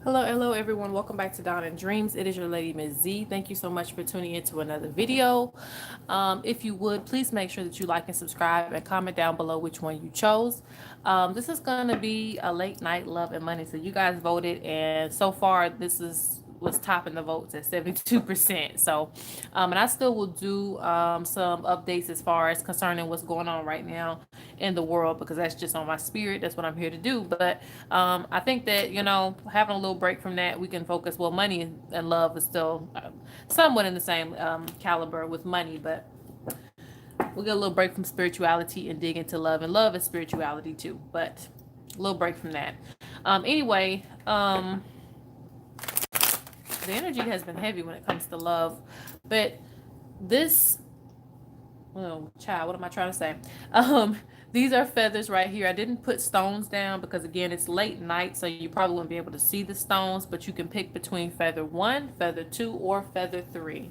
Hello everyone. Welcome back to Dawn and Dreams. It is your lady Ms.Z. Thank you so much for tuning into another video. If you would, please make sure that you like and subscribe and comment down below which one you chose. This is going to be a late night love and money. So you guys voted, and so far this is was topping the votes at 72%. So, and I still will do some updates as far as concerning what's going on right now in the world, because that's just on my spirit. That's what I'm here to do. But I think that, having a little break from that, we can focus. Well, money and love is still somewhat in the same caliber with money, but we'll get a little break from spirituality and dig into love. And love is spirituality too, but a little break from that. Anyway, the energy has been heavy when it comes to love, but this, oh child, what am I trying to say? These are feathers right here. I didn't put stones down because again it's late night, so you probably wouldn't be able to see the stones, but you can pick between feather 1, feather 2, or feather 3.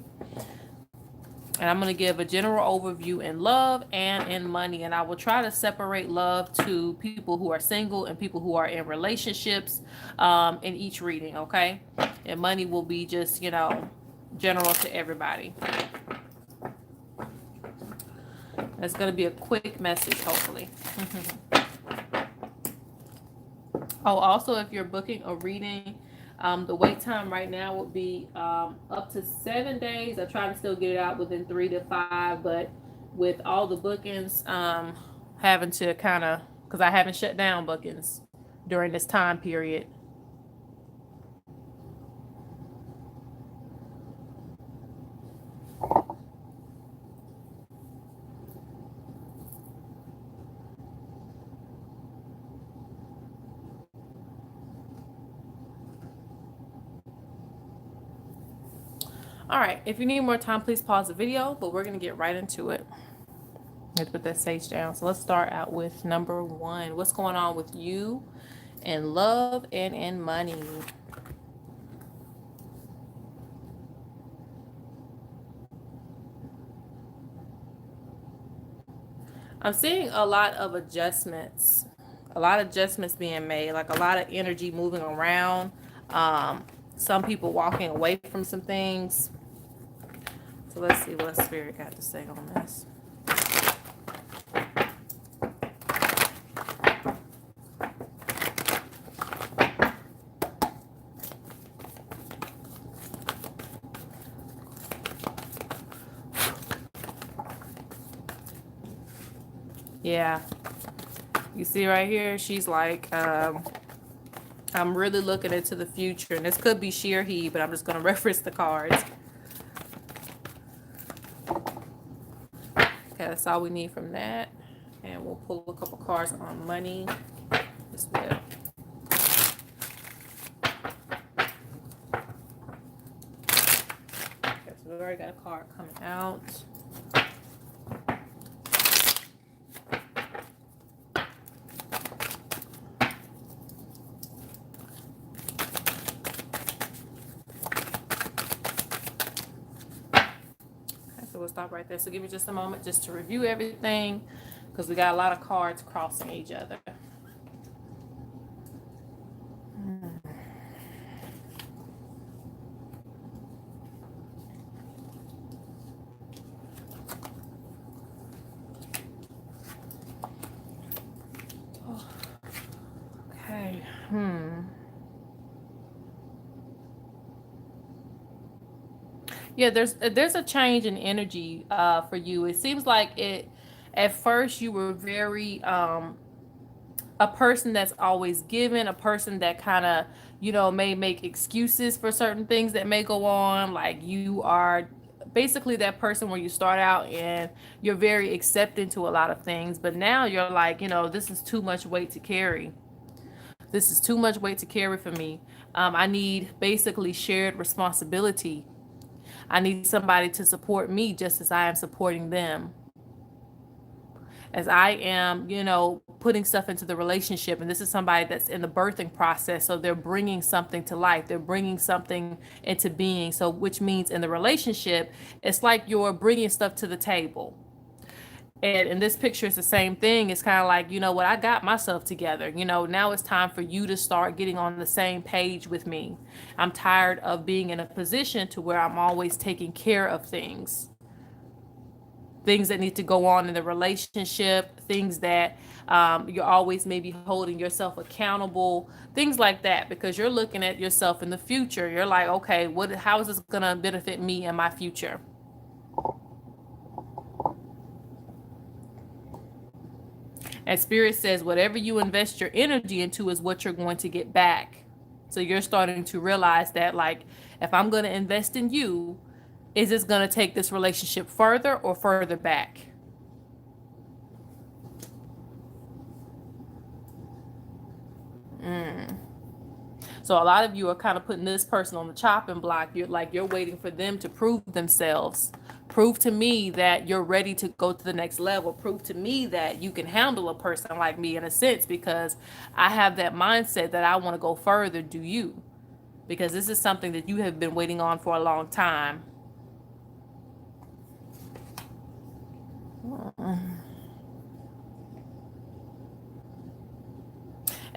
And I'm going to give a general overview in love and in money. And I will try to separate love to people who are single and people who are in relationships in each reading, okay? And money will be just, general to everybody. It's going to be a quick message, hopefully. Oh, also, if you're booking a reading, the wait time right now would be up to 7 days. I try to still get it out within 3 to 5, but with all the bookings, having to kind of, because I haven't shut down bookings during this time period. All right, if you need more time, please pause the video, but we're going to get right into it. Let's put that sage down. So let's start out with number 1. What's going on with you in love and in money? I'm seeing a lot of adjustments being made, like a lot of energy moving around. Some people walking away from some things. So let's see what Spirit got to say on this. Yeah. You see right here, she's like, I'm really looking into the future. And this could be she or he, but I'm just going to reference the cards. Okay, that's all we need from that. And we'll pull a couple cards on money as well. Okay, so we already got a card coming out. So we'll stop right there. So give me just a moment just to review everything, because we got a lot of cards crossing each other. Okay. Yeah, there's a change in energy for you. It seems like it at first you were very a person that's always giving, a person that kind of, may make excuses for certain things that may go on. Like you are basically that person where you start out and you're very accepting to a lot of things, but now you're like, this is too much weight to carry. This is too much weight to carry for me. I need basically shared responsibility. I need somebody to support me just as I am supporting them. As I am, putting stuff into the relationship. And this is somebody that's in the birthing process. So they're bringing something to life. They're bringing something into being. So which means in the relationship, it's like you're bringing stuff to the table. And in this picture, it's the same thing. It's kind of like, you know what, I got myself together. Now it's time for you to start getting on the same page with me. I'm tired of being in a position to where I'm always taking care of things that need to go on in the relationship, things that you're always maybe holding yourself accountable, things like that, because you're looking at yourself in the future. You're like, okay, how is this gonna benefit me in my future? And Spirit says, whatever you invest your energy into is what you're going to get back. So you're starting to realize that, like, if I'm going to invest in you, is this going to take this relationship further or further back? So a lot of you are kind of putting this person on the chopping block. You're waiting for them to prove themselves. Prove to me that you're ready to go to the next level. Prove to me that you can handle a person like me in a sense, because I have that mindset that I want to go further. Do you? Because this is something that you have been waiting on for a long time.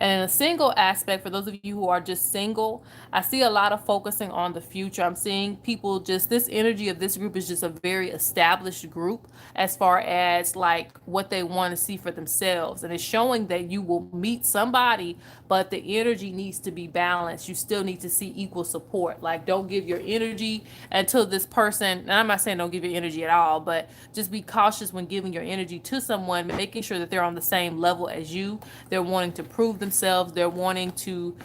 And in a single aspect, for those of you who are just single, I see a lot of focusing on the future. I'm seeing people just, this energy of this group is just a very established group as far as like what they want to see for themselves. And it's showing that you will meet somebody, but the energy needs to be balanced. You still need to see equal support. Like, don't give your energy until this person, and I'm not saying don't give your energy at all, but just be cautious when giving your energy to someone, making sure that they're on the same level as you. They're wanting to prove themselves. They're wanting to,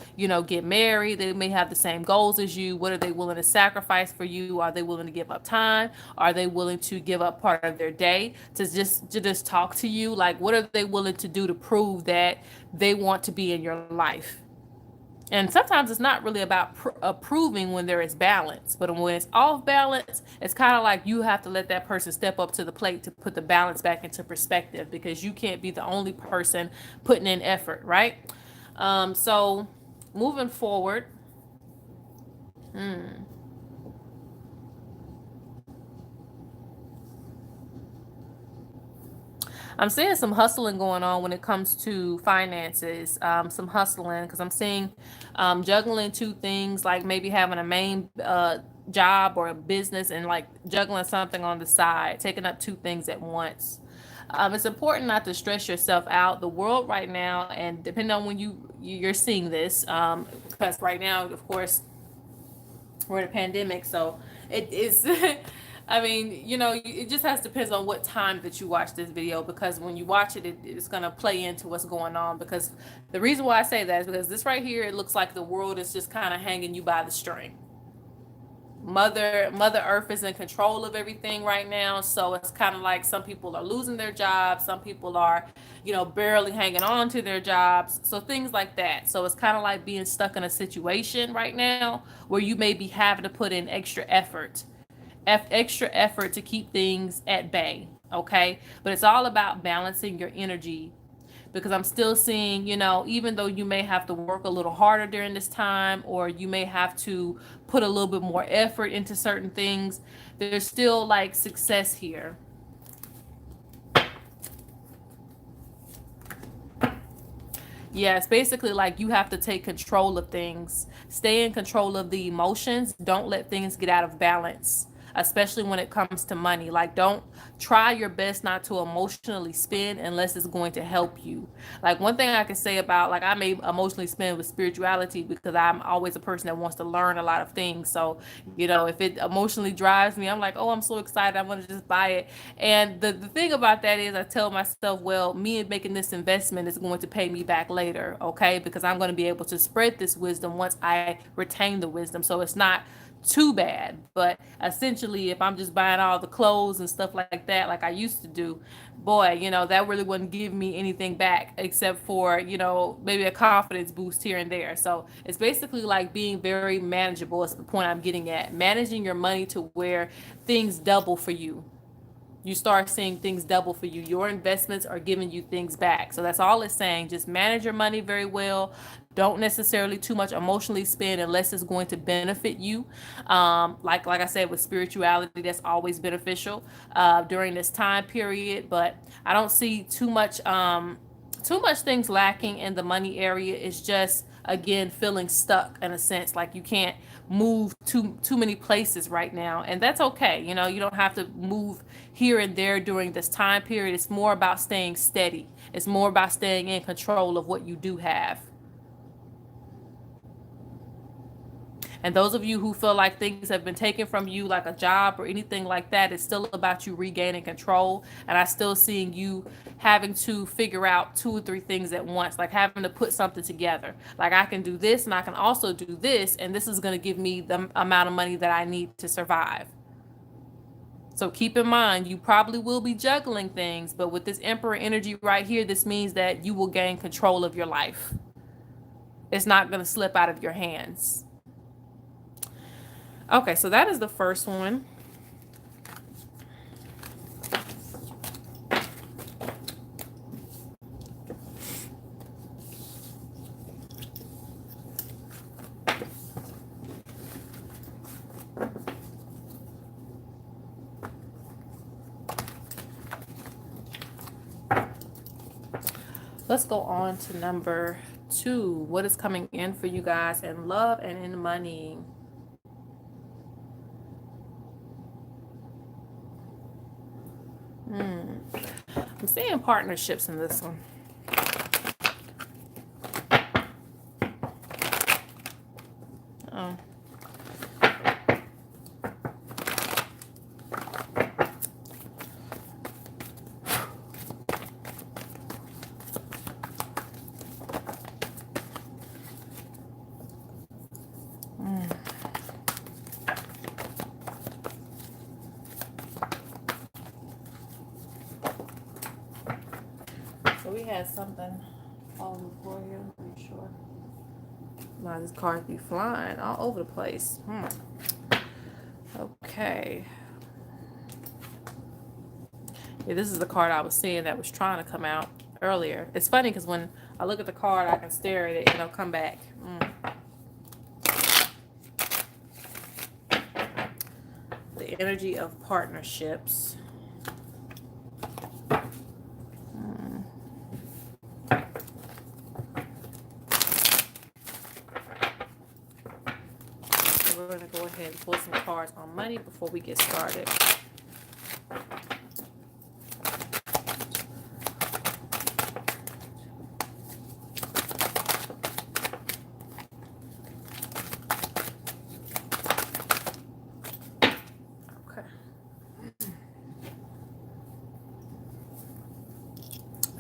get married. They may have the same goals as you. What are they willing to sacrifice for you? Are they willing to give up time? Are they willing to give up part of their day to just talk to you? Like, what are they willing to do to prove that they want to be in your life? And sometimes it's not really about approving when there is balance, but when it's off balance, it's kind of like you have to let that person step up to the plate to put the balance back into perspective, because you can't be the only person putting in effort, right? So moving forward, I'm seeing some hustling going on when it comes to finances. Some hustling, because I'm seeing juggling two things, like maybe having a main job or a business and like juggling something on the side, taking up two things at once. It's important not to stress yourself out. The world right now, and depending on when you're seeing this, because right now, of course, we're in a pandemic, so it is. I mean, it just has depends on what time that you watch this video, because when you watch it, it's gonna play into what's going on. Because the reason why I say that is because this right here, it looks like the world is just kind of hanging you by the string. Mother Earth is in control of everything right now, so it's kind of like some people are losing their jobs, some people are barely hanging on to their jobs, so things like that. So it's kind of like being stuck in a situation right now where you may be having to put in extra effort to keep things at bay. Okay, but it's all about balancing your energy, because I'm still seeing, even though you may have to work a little harder during this time, or you may have to put a little bit more effort into certain things, there's still like success here. Yeah, it's basically like you have to take control of things. Stay in control of the emotions. Don't let things get out of balance, especially when it comes to money. Like, don't try your best not to emotionally spend unless it's going to help you. Like, one thing I can say about, like, I may emotionally spend with spirituality because I'm always a person that wants to learn a lot of things. So, if it emotionally drives me, I'm like, oh, I'm so excited. I'm going to just buy it. And the thing about that is, I tell myself, well, me making this investment is going to pay me back later, okay? Because I'm going to be able to spread this wisdom once I retain the wisdom. So it's not too bad. But essentially, if I'm just buying all the clothes and stuff like that, like I used to do, boy, that really wouldn't give me anything back except for, maybe a confidence boost here and there. So it's basically like being very manageable is the point I'm getting at. Managing your money to where things double for you. you start seeing things double for you. Your investments are giving you things back. So that's all it's saying. Just manage your money very well. Don't necessarily too much emotionally spend unless it's going to benefit you. Like I said, with spirituality, that's always beneficial during this time period. But I don't see too much things lacking in the money area. Is just again feeling stuck in a sense, like you can't move too many places right now, and that's okay. You don't have to move here and there during this time period. It's more about staying steady. It's more about staying in control of what you do have. And those of you who feel like things have been taken from you, like a job or anything like that, it's still about you regaining control. And I still seeing you having to figure out two or three things at once, like having to put something together. Like I can do this and I can also do this, and this is going to give me the amount of money that I need to survive. So keep in mind, you probably will be juggling things, but with this Emperor energy right here, this means that you will gain control of your life. It's not going to slip out of your hands. Okay, so that is the first one. Let's go on to number 2. What is coming in for you guys in love and in money? I'm seeing partnerships in this one. Oh. So we had something all the floor here. I'm pretty sure. Now these cards be flying all over the place. Okay. Yeah, this is the card I was seeing that was trying to come out earlier. It's funny because when I look at the card, I can stare at it and it'll come back. The energy of partnerships. So we're going to go ahead and pull some cards on money before we get started.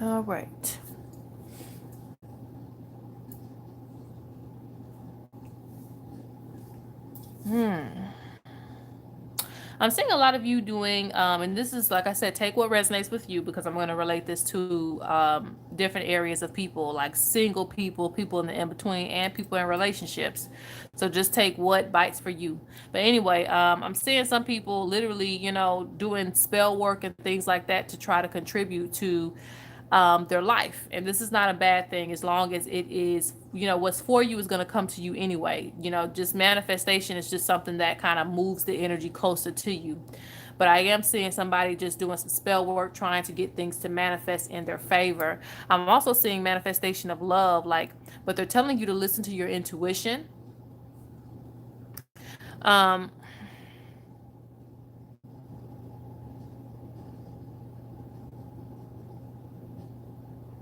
All right. I'm seeing a lot of you doing, and this is, like I said, take what resonates with you, because I'm going to relate this to different areas of people, like single people, people in the in-between, and people in relationships. So just take what bites for you. But anyway, I'm seeing some people literally, doing spell work and things like that to try to contribute to their life. And this is not a bad thing, as long as it is, what's for you is going to come to you anyway. Just manifestation is just something that kind of moves the energy closer to you. But I am seeing somebody just doing some spell work, trying to get things to manifest in their favor. I'm also seeing manifestation of love, but they're telling you to listen to your intuition. Um,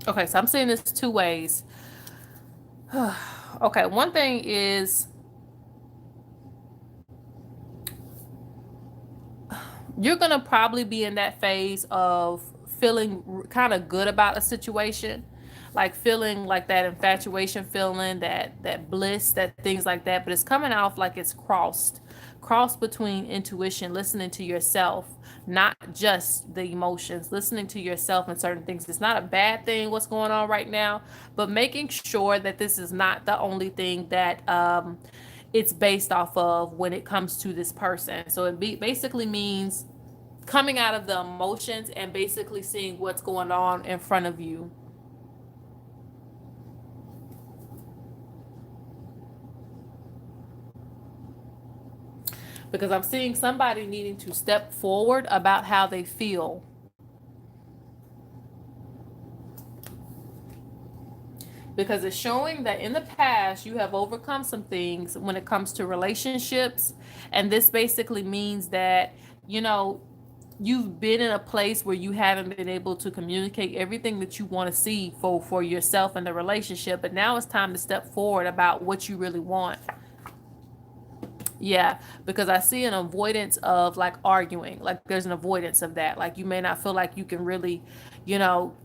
okay, so I'm seeing this two ways. Okay, one thing is, you're going to probably be in that phase of feeling kind of good about a situation, like feeling like that infatuation feeling, that bliss, that things like that. But it's coming off like it's crossed between intuition, listening to yourself, not just the emotions, listening to yourself and certain things. It's not a bad thing what's going on right now, but making sure that this is not the only thing that it's based off of when it comes to this person. So it basically means coming out of the emotions and basically seeing what's going on in front of you. Because I'm seeing somebody needing to step forward about how they feel. Because it's showing that in the past you have overcome some things when it comes to relationships. And this basically means that, you know, you've been in a place where you haven't been able to communicate everything that you want to see for yourself and the relationship, but now it's time to step forward about what you really want. Yeah, because I see an avoidance of like arguing. Like there's an avoidance of that. Like you may not feel like you can really, you know,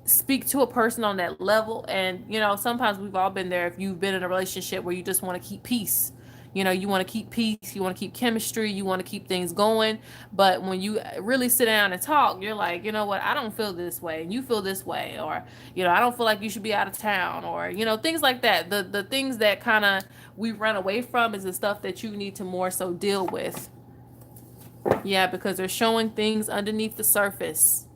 speak to a person on that level. And sometimes we've all been there. If you've been in a relationship where you just want to keep peace, you want to keep peace, you want to keep chemistry, you want to keep things going, but when you really sit down and talk, you're like, you know what, I don't feel this way and you feel this way, or I don't feel like you should be out of town, or things like that. The things that kind of we run away from is the stuff that you need to more so deal with. Yeah, because they're showing things underneath the surface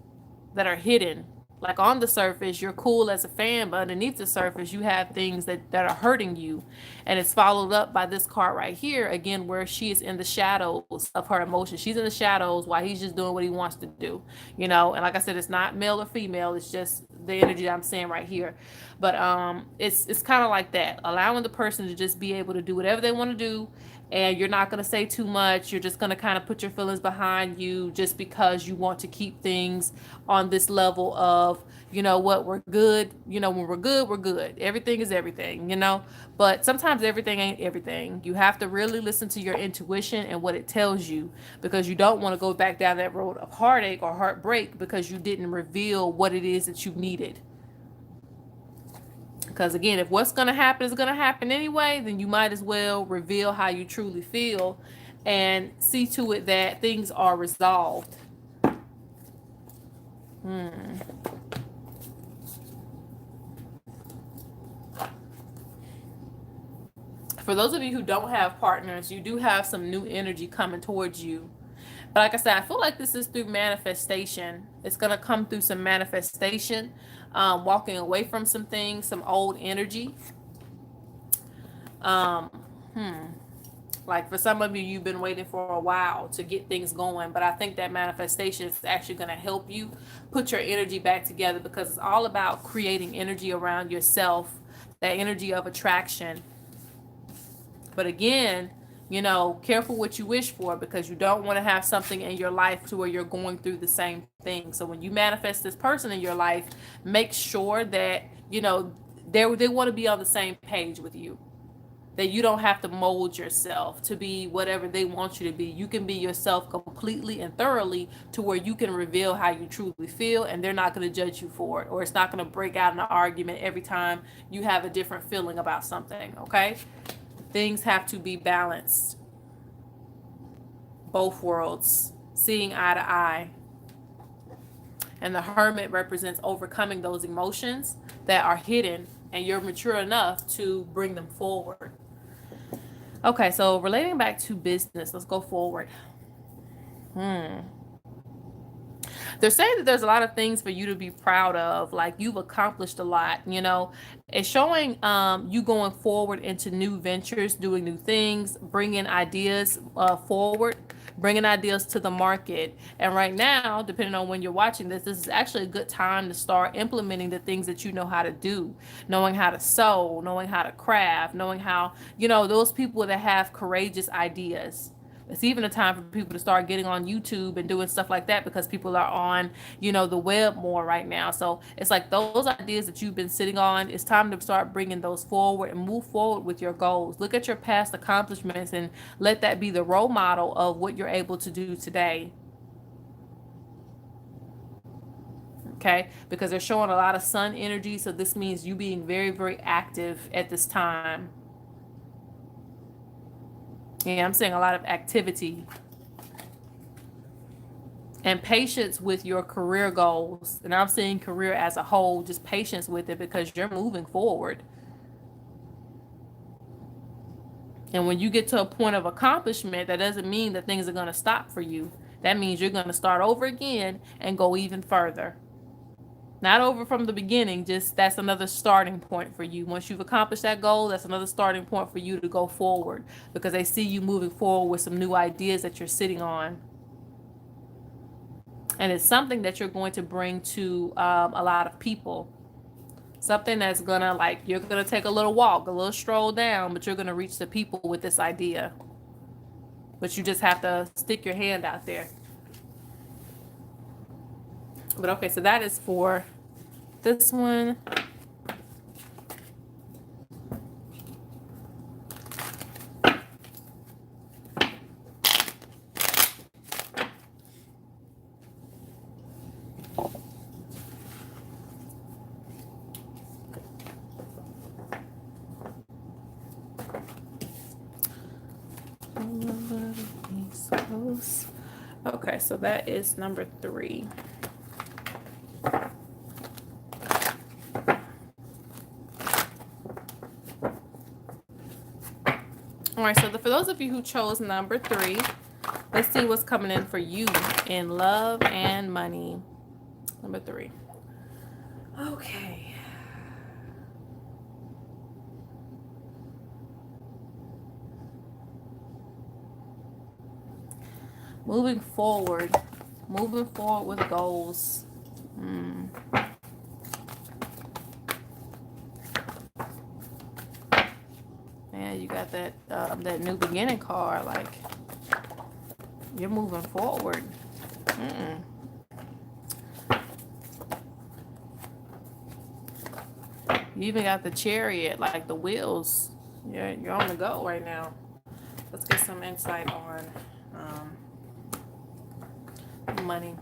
that are hidden. Like on the surface, you're cool as a fan, but underneath the surface, you have things that are hurting you. And it's followed up by this card right here, again, where she is in the shadows of her emotions. She's in the shadows while he's just doing what he wants to do. And like I said, it's not male or female, it's just the energy that I'm seeing right here. But it's kind of like that, allowing the person to just be able to do whatever they want to do, and you're not going to say too much. You're just going to kind of put your feelings behind you just because you want to keep things on this level of, what, we're good. When we're good, we're good. Everything is everything. But sometimes everything ain't everything. You have to really listen to your intuition and what it tells you, because you don't want to go back down that road of heartache or heartbreak because you didn't reveal what it is that you needed. Because again, if what's going to happen is going to happen anyway, then you might as well reveal how you truly feel and see to it that things are resolved. For those of you who don't have partners, you do have some new energy coming towards you. But like I said, I feel like this is through manifestation. It's going to come through some manifestation, walking away from some things, some old energy. Um, Like for some of you, you've been waiting for a while to get things going, but I think that manifestation is actually going to help you put your energy back together, because it's all about creating energy around yourself, that energy of attraction. But again, careful what you wish for, because you don't want to have something in your life to where you're going through the same thing. So when you manifest this person in your life, make sure that, they want to be on the same page with you, that you don't have to mold yourself to be whatever they want you to be. You can be yourself completely and thoroughly to where you can reveal how you truly feel, and they're not going to judge you for it, or it's not going to break out in an argument every time you have a different feeling about something, okay? Things have to be balanced. Both worlds, seeing eye to eye. And the hermit represents overcoming those emotions that are hidden, and you're mature enough to bring them forward. Okay, so relating back to business, let's go forward. They're saying that there's a lot of things for you to be proud of. Like you've accomplished a lot. It's showing you going forward into new ventures, doing new things, bringing ideas forward, bringing ideas to the market. And right now, depending on when you're watching this is actually a good time to start implementing the things that you know how to do, knowing how to sew, knowing how to craft, knowing how, those people that have courageous ideas. It's even a time for people to start getting on YouTube and doing stuff like that, because people are on, the web more right now. So it's like those ideas that you've been sitting on, it's time to start bringing those forward and move forward with your goals. Look at your past accomplishments and let that be the role model of what you're able to do today. Okay, because they're showing a lot of sun energy. So this means you being very, very active at this time. Yeah, I'm seeing a lot of activity and patience with your career goals. And I'm seeing career as a whole, just patience with it, because you're moving forward. And when you get to a point of accomplishment, that doesn't mean that things are going to stop for you. That means you're going to start over again and go even further. Not over from the beginning, just that's another starting point for you. Once you've accomplished that goal, that's another starting point for you to go forward, because they see you moving forward with some new ideas that you're sitting on. And it's something that you're going to bring to a lot of people. Something that's gonna, like, you're gonna take a little walk, a little stroll down, but you're gonna reach the people with this idea. But you just have to stick your hand out there. But okay, so that is for this one. Okay, so that is number 3. All right, so for those of you who chose number 3, let's see what's coming in for you in love and money. Number 3. Okay. Moving forward. Moving forward with goals. Yeah, you got that new beginning card. Like, you're moving forward. You even got the chariot, like the wheels. You're on the go right now. Let's get some insight on money.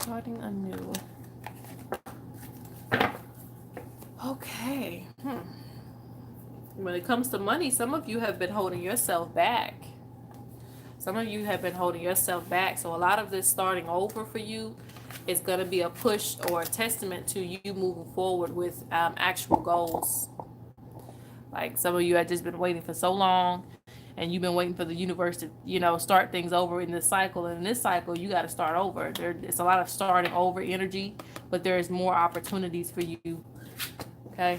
Starting anew. Okay. When it comes to money, some of you have been holding yourself back. Some of you have been holding yourself back. So a lot of this starting over for you is going to be a push or a testament to you moving forward with actual goals. Like, some of you have just been waiting for so long, and you've been waiting for the universe to, start things over in this cycle. And in this cycle, you got to start over. It's a lot of starting over energy, but there is more opportunities for you. Okay.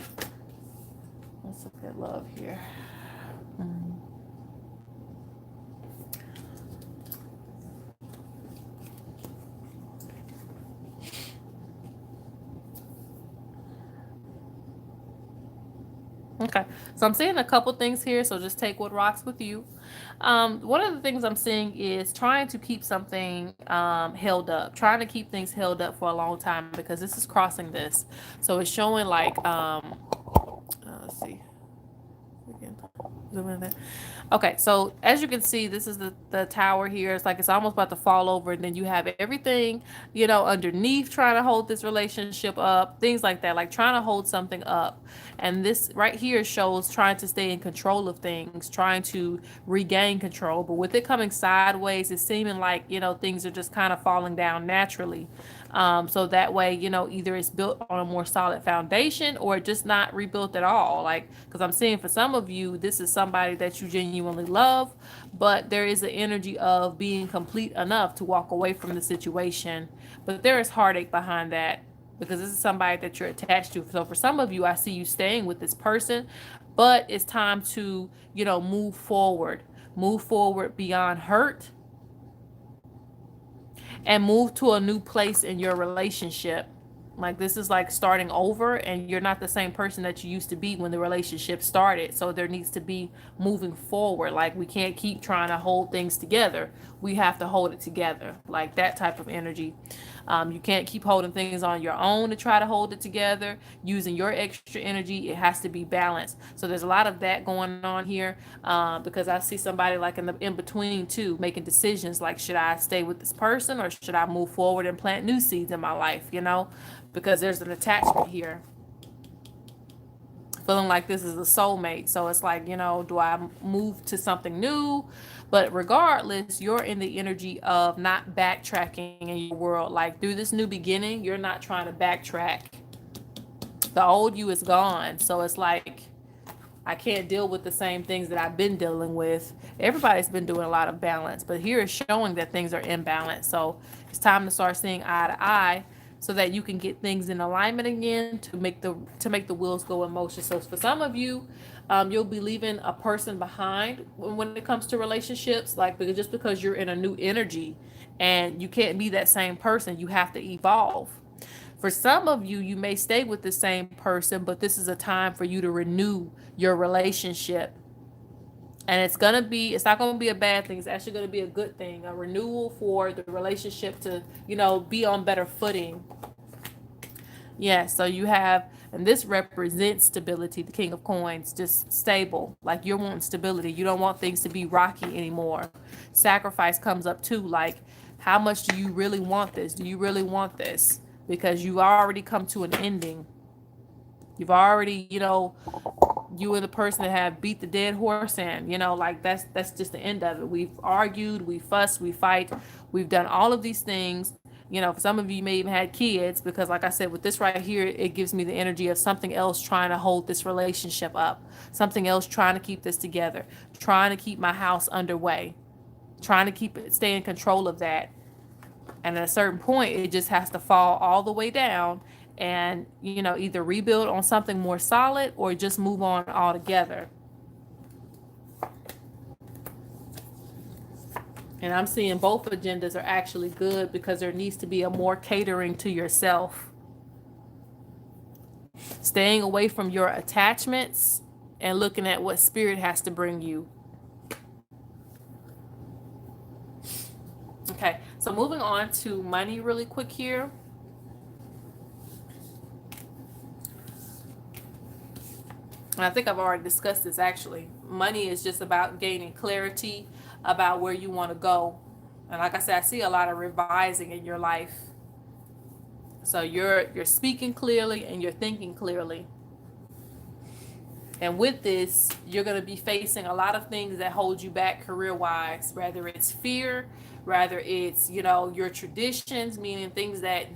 Let's look at love here. Okay, so I'm seeing a couple things here, so just take what rocks with you. One of the things I'm seeing is trying to keep something held up, trying to keep things held up for a long time, because this is crossing this. So it's showing like, let's see. Again, zoom in there. Okay, so as you can see, this is the tower here. It's like it's almost about to fall over, and then you have everything, underneath, trying to hold this relationship up, things like that, like trying to hold something up. And this right here shows trying to stay in control of things, trying to regain control. But with it coming sideways, it's seeming like, things are just kind of falling down naturally. So that way, either it's built on a more solid foundation or just not rebuilt at all. Like, because I'm seeing for some of you, this is somebody that you genuinely love, but there is an energy of being complete enough to walk away from the situation. But there is heartache behind that, because this is somebody that you're attached to. So for some of you, I see you staying with this person, but it's time to, move forward beyond hurt, and move to a new place in your relationship. Like, this is like starting over, and you're not the same person that you used to be when the relationship started. So there needs to be moving forward. Like, we can't keep trying to hold things together. We have to hold it together. Like, that type of energy. You can't keep holding things on your own to try to hold it together, using your extra energy. It has to be balanced. So there's a lot of that going on here, because I see somebody like in between too, making decisions like, should I stay with this person or should I move forward and plant new seeds in my life, because there's an attachment here. feeling like this is a soulmate. So it's like, do I move to something new? But regardless, you're in the energy of not backtracking in your world. Like through this new beginning, you're not trying to backtrack. The old you is gone. So it's like, I can't deal with the same things that I've been dealing with. Everybody's been doing a lot of balance, but here is showing that things are imbalanced. So it's time to start seeing eye to eye so that you can get things in alignment again to make the wheels go in motion. So for some of you, you'll be leaving a person behind when it comes to relationships, like because just because you're in a new energy and you can't be that same person, you have to evolve. For some of you, you may stay with the same person, but this is a time for you to renew your relationship. And it's not going to be a bad thing. It's actually going to be a good thing, a renewal for the relationship to, be on better footing. Yeah, so you have, and this represents stability, the King of Coins, just stable. Like you're wanting stability. You don't want things to be rocky anymore. Sacrifice comes up too. Like, how much do you really want this? Do you really want this? Because you've already come to an ending. You've already, you and the person that have beat the dead horse in, like that's just the end of it. We've argued, we fussed, we fight, we've done all of these things. For some of you may even had kids because like I said, with this right here, it gives me the energy of something else trying to hold this relationship up, something else trying to keep this together, trying to keep my house underway, trying to keep it, stay in control of that. And at a certain point, it just has to fall all the way down and, either rebuild on something more solid or just move on altogether. And I'm seeing both agendas are actually good because there needs to be a more catering to yourself. Staying away from your attachments and looking at what spirit has to bring you. Okay, so moving on to money really quick here. And I think I've already discussed this actually. Money is just about gaining clarity about where you want to go. And like I said, I see a lot of revising in your life. So you're speaking clearly and you're thinking clearly. And with this, you're going to be facing a lot of things that hold you back career-wise, whether it's fear, whether it's, your traditions, meaning things that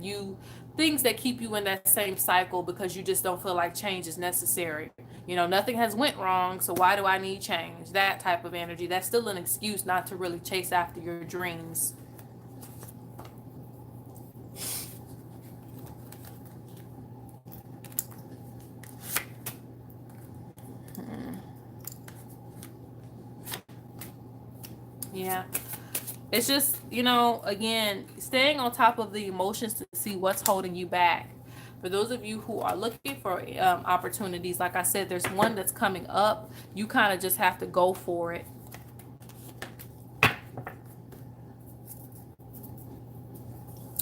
keep you in that same cycle because you just don't feel like change is necessary. Nothing has went wrong, so why do I need change? That type of energy. That's still an excuse not to really chase after your dreams. Yeah. It's just, again, staying on top of the emotions to see what's holding you back. For those of you who are looking for opportunities, like I said, there's one that's coming up. You kind of just have to go for it.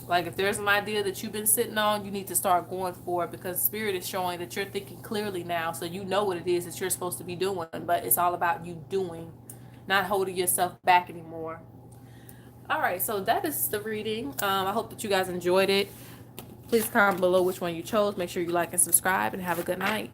Like if there's an idea that you've been sitting on, you need to start going for it because Spirit is showing that you're thinking clearly now. So you know what it is that you're supposed to be doing, but it's all about you doing, not holding yourself back anymore. All right, so that is the reading. I hope that you guys enjoyed it. Please comment below which one you chose. Make sure you like and subscribe and have a good night.